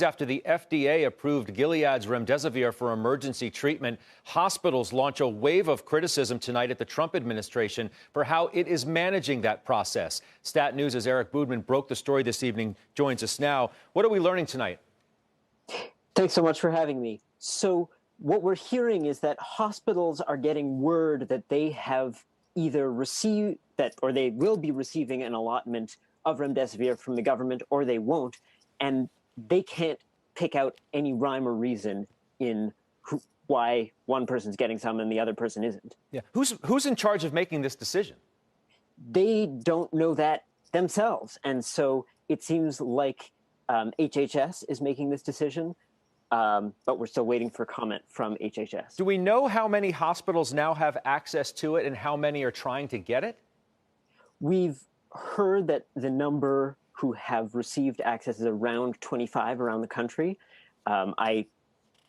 After the FDA approved Gilead's remdesivir for emergency treatment, hospitals launch a wave of criticism tonight at the Trump administration for how it is managing that process. Stat News' Eric Boodman broke the story this evening, joins us now. What are we learning tonight? Thanks so much for having me. So what we're hearing is that hospitals are getting word that they have either received that or they will be receiving an allotment of remdesivir from the government, or they won't. And they can't pick out any rhyme or reason in why one person's getting some and the other person isn't. Yeah. Who's in charge of making this decision? They don't know that themselves. And so it seems like HHS is making this decision, but we're still waiting for comment from HHS. Do we know how many hospitals now have access to it and how many are trying to get it? We've heard that the number who have received access is around 25 around the country. I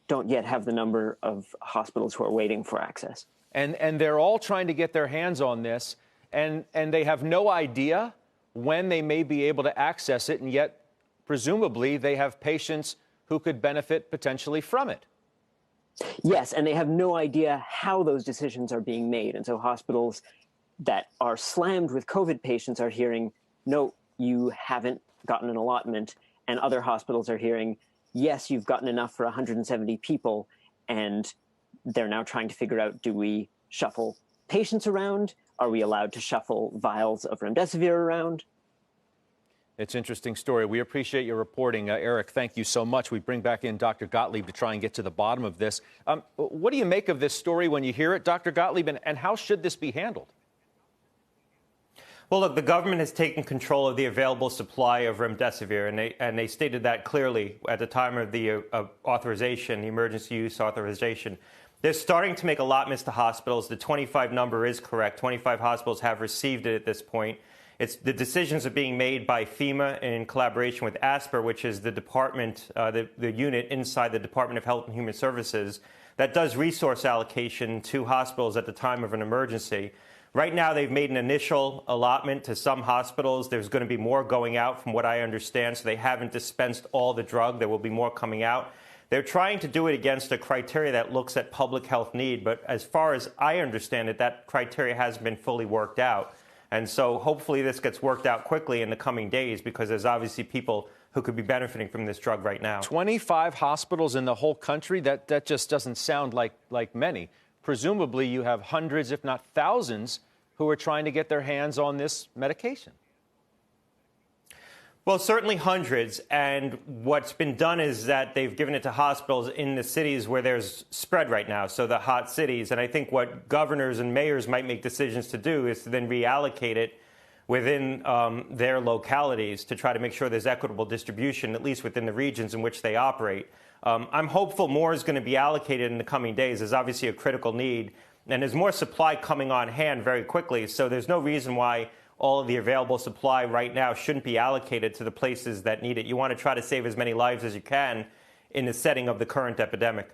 don't yet have the number of hospitals who are waiting for access. And they're all trying to get their hands on this, and they have no idea when they may be able to access it, and yet presumably they have patients who could benefit potentially from it. Yes, and they have no idea how those decisions are being made. And so hospitals that are slammed with COVID patients are hearing, no, you haven't gotten an allotment, and other hospitals are hearing, yes, you've gotten enough for 170 people, and they're now trying to figure out, do we shuffle patients around? Are we allowed to shuffle vials of remdesivir around? It's an interesting story. We appreciate your reporting. Eric, thank you so much. We bring back in Dr. Gottlieb to try and get to the bottom of this. What do you make of this story when you hear it, Dr. Gottlieb, and how should this be handled? Well, look, the government has taken control of the available supply of remdesivir, and they stated that clearly at the time of the authorization, the emergency use authorization. They're starting to make allotments to hospitals. The 25 number is correct. 25 hospitals have received it at this point. The decisions are being made by FEMA in collaboration with ASPR, which is the department, the unit inside the Department of Health and Human Services that does resource allocation to hospitals at the time of an emergency. Right now, they've made an initial allotment to some hospitals. There's going to be more going out from what I understand, so they haven't dispensed all the drug. There will be more coming out. They're trying to do it against a criteria that looks at public health need, but as far as I understand it, that criteria hasn't been fully worked out. And so hopefully this gets worked out quickly in the coming days, because there's obviously people who could be benefiting from this drug right now. 25 hospitals in the whole country? That just doesn't sound like many. Presumably you have hundreds, if not thousands, who are trying to get their hands on this medication. Well, certainly hundreds. And what's been done is that they've given it to hospitals in the cities where there's spread right now, so the hot cities. And I think what governors and mayors might make decisions to do is to then reallocate it within their localities to try to make sure there's equitable distribution, at least within the regions in which they operate. I'm hopeful more is going to be allocated in the coming days. There's obviously a critical need, and there's more supply coming on hand very quickly. So there's no reason why all of the available supply right now shouldn't be allocated to the places that need it. You want to try to save as many lives as you can in the setting of the current epidemic.